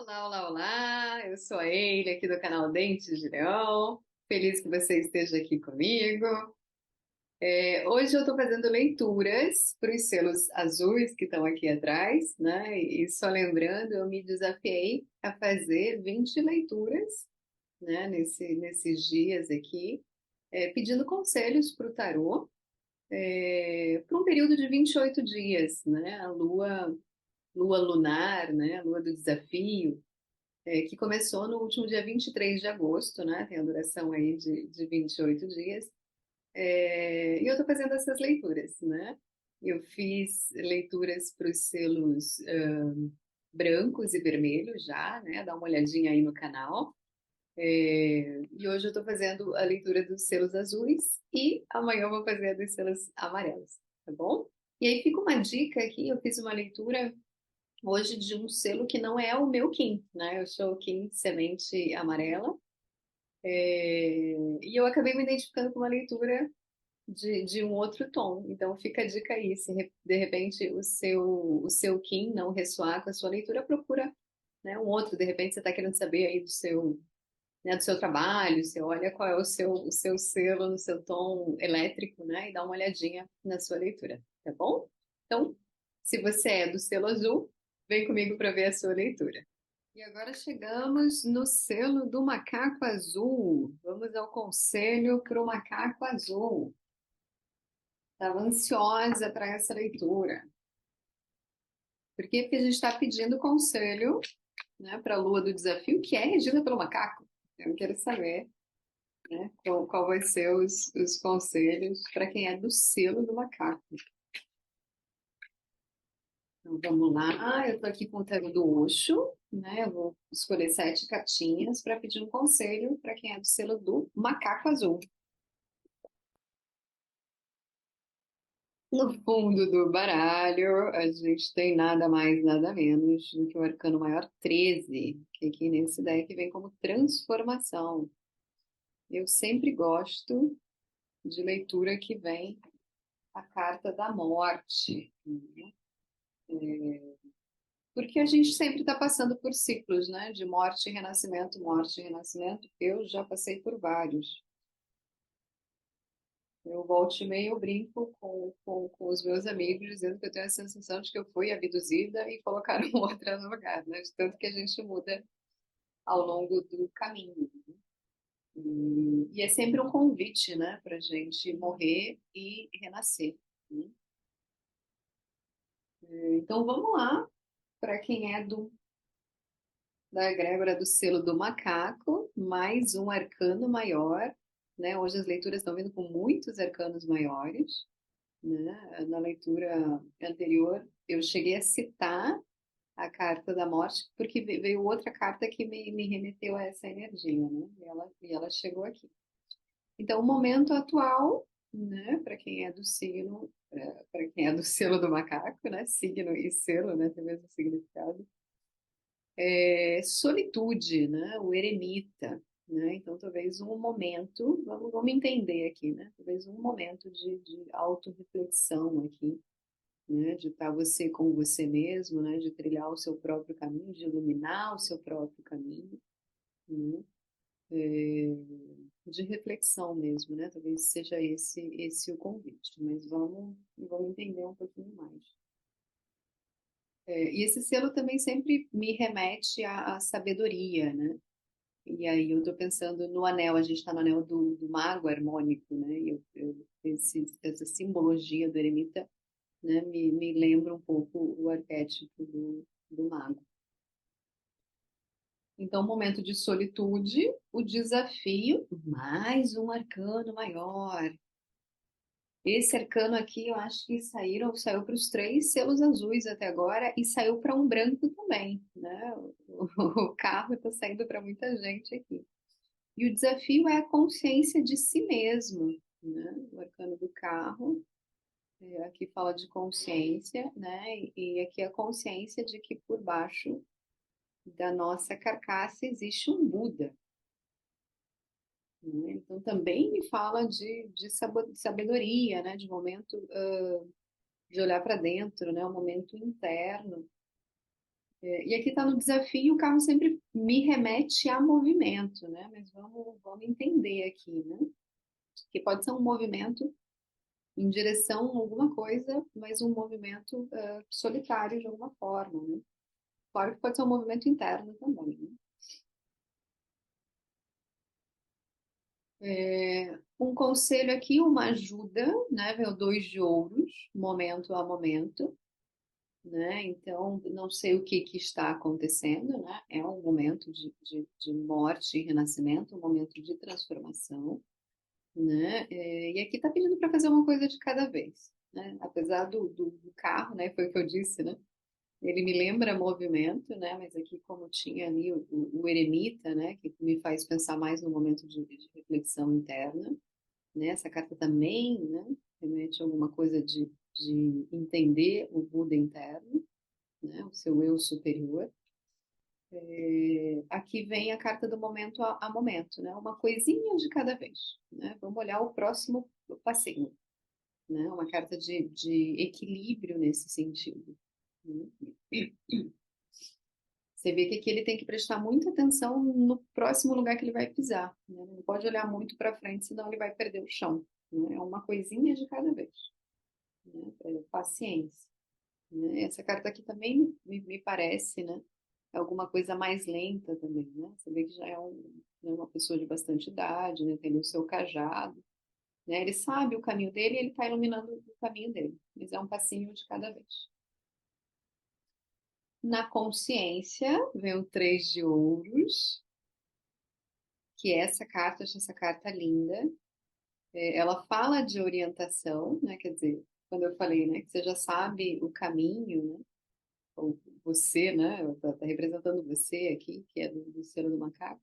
Olá, olá, olá! Eu sou a Eile aqui do canal Dentes de Leão. Feliz que você esteja aqui comigo. Hoje eu estou fazendo leituras para os selos azuis que estão aqui atrás, né? E só lembrando, eu me desafiei a fazer 20 leituras, né? Nesses dias aqui, pedindo conselhos para o tarô, para um período de 28 dias, né? A lua lunar, né? A lua do desafio que começou no último dia 23 de agosto, né? Tem a duração aí de 28 dias. E eu estou fazendo essas leituras, né? Eu fiz leituras para os selos brancos e vermelhos já, né? Dá uma olhadinha aí no canal. E hoje eu estou fazendo a leitura dos selos azuis e amanhã eu vou fazer a dos selos amarelos, tá bom? E aí fica uma dica aqui, eu fiz uma leitura hoje de um selo que não é o meu Kim, né? Eu sou o Kim Semente Amarela. E eu acabei me identificando com uma leitura de um outro tom. Então fica a dica aí, se de repente o seu Kim não ressoar com a sua leitura, procura, né, um outro. De repente você está querendo saber aí do seu trabalho, você olha qual é o seu selo no seu tom elétrico, né? E dá uma olhadinha na sua leitura, tá bom? Então, se você é do selo azul, vem comigo para ver a sua leitura. E agora chegamos no selo do macaco azul. Vamos ao conselho para o macaco azul. Estava ansiosa para essa leitura. Por que que a gente está pedindo conselho, né, para a lua do desafio, que é regida pelo macaco? Eu quero saber, né, qual vai ser os conselhos para quem é do selo do macaco. Então vamos lá, eu estou aqui com o tarô do Osho, né? Eu vou escolher 7 cartinhas para pedir um conselho para quem é do selo do macaco azul. No fundo do baralho, a gente tem nada mais, nada menos do que o arcano maior 13, que aqui nesse deck vem como transformação. Eu sempre gosto de leitura que vem a carta da morte, né? Porque a gente sempre está passando por ciclos, né? De morte e renascimento, morte e renascimento. Eu já passei por vários. Eu volto e meia, eu brinco com os meus amigos, dizendo que eu tenho a sensação de que eu fui abduzida e colocaram outra no lugar, né? De tanto que a gente muda ao longo do caminho. E é sempre um convite, né, para a gente morrer e renascer, né? Então vamos lá, para quem é da egrégora do selo do macaco, mais um arcano maior, né? Hoje as leituras estão vindo com muitos arcanos maiores, né? Na leitura anterior, eu cheguei a citar a carta da morte, porque veio outra carta que me remeteu a essa energia, né? E ela chegou aqui. Então, o momento atual, né, para quem é do signo, para quem é do selo do macaco, né? Signo e selo, né? Tem o mesmo significado. Solitude, né? O eremita. Né? Então, talvez um momento, vamos entender aqui, né? Talvez um momento de autorreflexão aqui, né, de estar você com você mesmo, né, de trilhar o seu próprio caminho, de iluminar o seu próprio caminho, né, de reflexão mesmo, né, talvez seja esse o convite, mas vamos entender um pouquinho mais. E esse selo também sempre me remete à sabedoria, né, e aí eu estou pensando no anel, a gente está no anel do mago harmônico, né, e essa simbologia do eremita, né, me lembra um pouco o arquétipo do mago. Então, momento de solitude, o desafio, mais um arcano maior. Esse arcano aqui, eu acho que saiu para os 3 selos azuis até agora e saiu para um branco também, né? O carro está saindo para muita gente aqui. E o desafio é a consciência de si mesmo, né? O arcano do carro, aqui fala de consciência, né? E aqui a consciência de que por baixo da nossa carcaça existe um Buda, né? Então também me fala de sabedoria, né? De momento de olhar para dentro, né? Um momento interno E aqui está no desafio, o carro sempre me remete a movimento, né? Mas vamos entender aqui, né? Que pode ser um movimento em direção a alguma coisa, mas um movimento solitário de alguma forma, né? Claro que pode ser um movimento interno também, né? Um conselho aqui, uma ajuda, né? Vem o dois de ouros, momento a momento, né? Então, não sei o que que está acontecendo, né? É um momento de morte e renascimento, um momento de transformação, né? E aqui está pedindo para fazer uma coisa de cada vez, né? Apesar do carro, né? Foi o que eu disse, né? Ele me lembra movimento, né? Mas aqui, como tinha ali o eremita, né? Que me faz pensar mais no momento de reflexão interna, né? Essa carta também, né? Remete a alguma coisa de entender o Buda interno, né? O seu eu superior. Aqui vem a carta do momento a momento, né? Uma coisinha de cada vez, né? Vamos olhar o próximo passinho, né? Uma carta de equilíbrio nesse sentido, né? Você vê que aqui ele tem que prestar muita atenção no próximo lugar que ele vai pisar, né? Não pode olhar muito para frente, senão ele vai perder o chão, né? É uma coisinha de cada vez, né? Paciência, né? Essa carta aqui também me parece, né? É alguma coisa mais lenta também, né? Você vê que já é uma pessoa de bastante idade, né? Tem o seu cajado, né? Ele sabe o caminho dele e ele está iluminando o caminho dele, mas é um passinho de cada vez. Na consciência, vem o três de ouros, que é essa carta, acho essa carta linda. Ela fala de orientação, né? Quer dizer, quando eu falei, né, que você já sabe o caminho, né? Ou você, né? Tá representando você aqui, que é do selo do macaco,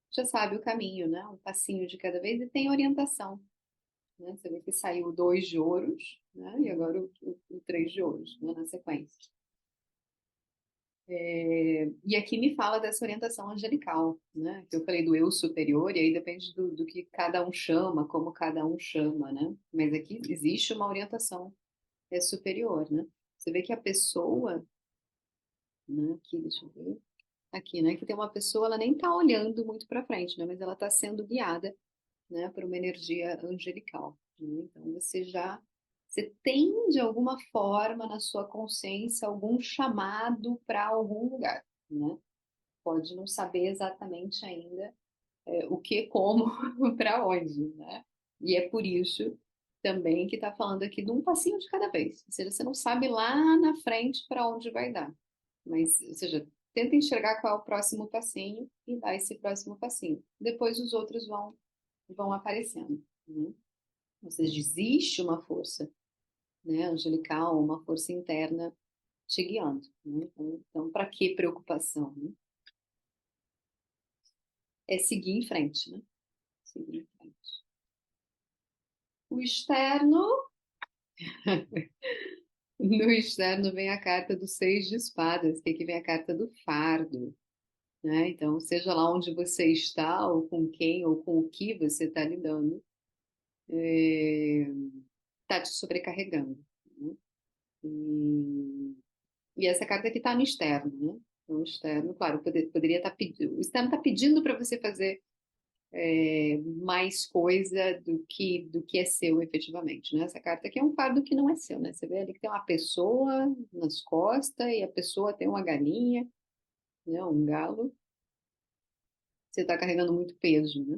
já sabe o caminho, né? Um passinho de cada vez e tem orientação, né? Você vê que saiu o dois de ouros, né? E agora o três de ouros, né? Na sequência. E aqui me fala dessa orientação angelical, né? Que eu falei do eu superior, e aí depende do que cada um chama, como cada um chama, né? Mas aqui existe uma orientação superior, né? Você vê que a pessoa, né? Aqui, deixa eu ver. Aqui, né? Que tem uma pessoa, ela nem tá olhando muito para frente, né? Mas ela está sendo guiada, né? Por uma energia angelical, né? Então você tem de alguma forma na sua consciência algum chamado para algum lugar, né? Pode não saber exatamente ainda o que, como, para onde, né? E é por isso também que está falando aqui de um passinho de cada vez. Ou seja, você não sabe lá na frente para onde vai dar. Mas, ou seja, tenta enxergar qual é o próximo passinho e dá esse próximo passinho. Depois os outros vão aparecendo, né? Ou seja, existe uma força, né, angelical, uma força interna te guiando, né? Então para que preocupação, né? É seguir em frente, né? Seguir em frente. O externo, no externo vem a carta do seis de espadas, que aqui vem a carta do fardo, né? Então, seja lá onde você está, ou com quem, ou com o que você está lidando, está te sobrecarregando, né? E, e essa carta aqui está no externo, né? Então, o externo, claro, poderia estar pedindo, o externo está pedindo para você fazer mais coisa do que é seu efetivamente, né? Essa carta aqui é um fardo que não é seu, né? Você vê ali que tem uma pessoa nas costas e a pessoa tem uma galinha, né? Um galo. Você está carregando muito peso, né?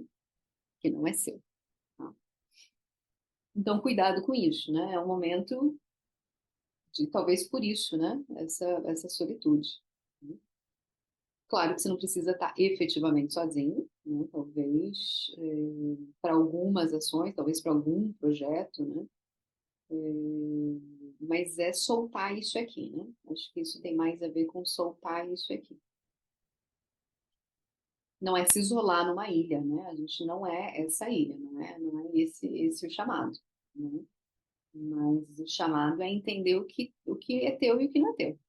Que não é seu. Tá? Então, cuidado com isso, né? É um momento de, talvez por isso, né? Essa solitude. Né? Claro que você não precisa estar efetivamente sozinho, né? Talvez para algumas ações, talvez para algum projeto, né? Mas é soltar isso aqui, né? Acho que isso tem mais a ver com soltar isso aqui. Não é se isolar numa ilha, né? A gente não é essa ilha, não é esse o chamado, né? Mas o chamado é entender o que é teu e o que não é teu.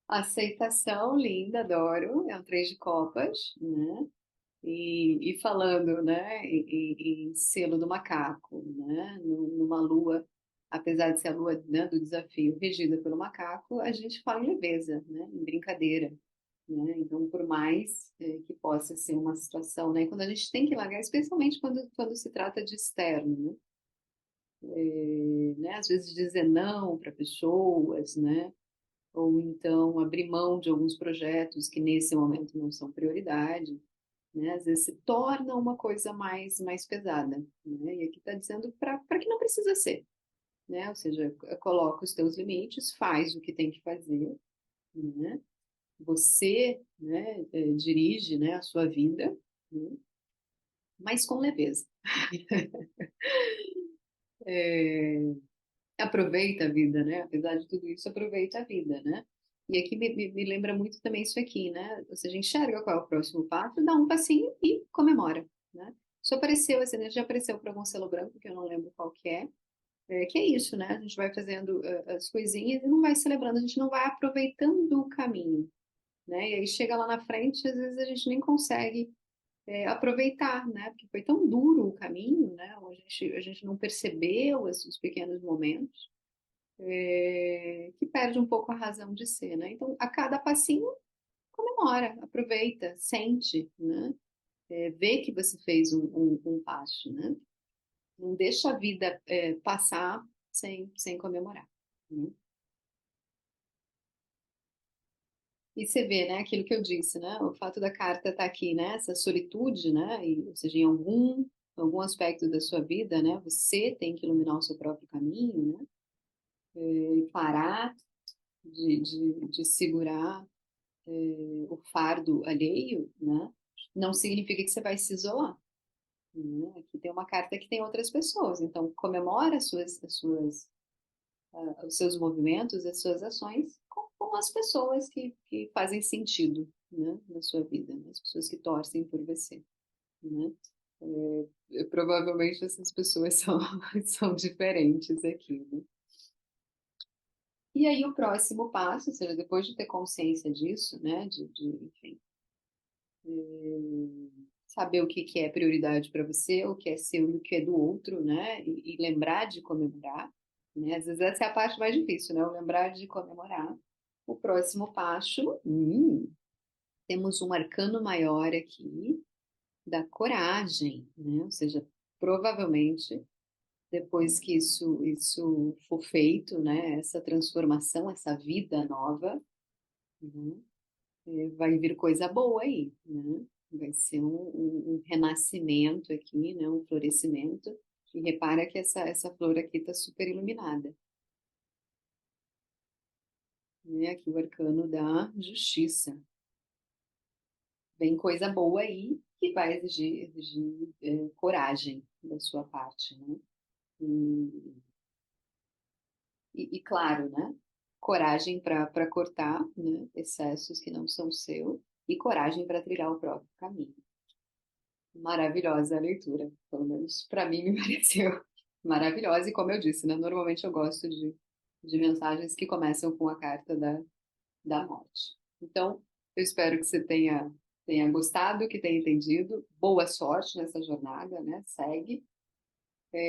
Aceitação, linda, adoro. É um três de copas, né? E falando, né, em selo do macaco, né? Numa lua apesar de ser a lua, né, do desafio regida pelo macaco, a gente fala em leveza, né, em brincadeira, né? Então, por mais que possa ser uma situação, né, quando a gente tem que largar, especialmente quando se trata de externo, né? Né, às vezes dizer não para pessoas, né? Ou então abrir mão de alguns projetos que nesse momento não são prioridade, né? Às vezes se torna uma coisa mais pesada, né? E aqui está dizendo para que não precisa ser, né? Ou seja, coloca os teus limites, faz o que tem que fazer, né? Você, né, dirige, né, a sua vida, né? Mas com leveza. É, aproveita a vida, né? Apesar de tudo isso, aproveita a vida, né? E aqui me lembra muito também isso aqui, né? Ou seja, enxerga qual é o próximo passo, dá um passinho e comemora, né? Isso apareceu, essa energia apareceu para algum selo branco, que eu não lembro qual que é isso, né? A gente vai fazendo as coisinhas e não vai celebrando, a gente não vai aproveitando o caminho, né? E aí chega lá na frente, às vezes a gente nem consegue aproveitar, né? Porque foi tão duro o caminho, né? A gente não percebeu os pequenos momentos, que perde um pouco a razão de ser, né? Então, a cada passinho, comemora, aproveita, sente, né? Vê que você fez um passo, né? Não deixa a vida passar sem comemorar, né? E você vê, né, aquilo que eu disse, né, o fato da carta estar aqui, né, essa solitude, né, ou seja, em algum aspecto da sua vida, né, você tem que iluminar o seu próprio caminho, né, e parar de segurar o fardo alheio, né, não significa que você vai se isolar, né. Aqui tem uma carta que tem outras pessoas, então comemora os seus movimentos, as suas ações com as pessoas que fazem sentido, né, na sua vida, né, as pessoas que torcem por você, né. Provavelmente essas pessoas são diferentes aqui, né? E aí o próximo passo, ou seja, depois de ter consciência disso, né, enfim, saber o que é prioridade para você, o que é seu e o que é do outro, né, e lembrar de comemorar, né, às vezes essa é a parte mais difícil, né, o lembrar de comemorar. O próximo passo, temos um arcano maior aqui da coragem, né, ou seja, provavelmente depois que isso for feito, né, essa transformação, essa vida nova, né, vai vir coisa boa aí, né? Vai ser um renascimento aqui, né? Um florescimento. E repara que essa flor aqui está super iluminada, né? Aqui o arcano da justiça. Vem coisa boa aí que vai exigir coragem da sua parte, né? E, e claro, né? Coragem para cortar, né? Excessos que não são seu e coragem para trilhar o próprio caminho. Maravilhosa a leitura, pelo menos para mim me pareceu maravilhosa. E como eu disse, né, normalmente eu gosto de mensagens que começam com a carta da morte. Então, eu espero que você tenha gostado, que tenha entendido. Boa sorte nessa jornada, né? Segue.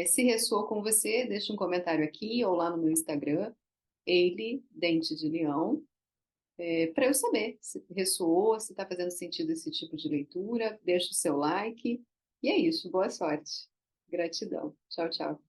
Se ressoou com você, deixa um comentário aqui ou lá no meu Instagram, Eile Dente de Leão, para eu saber se ressoou, se está fazendo sentido esse tipo de leitura. Deixa o seu like. E é isso. Boa sorte. Gratidão. Tchau, tchau.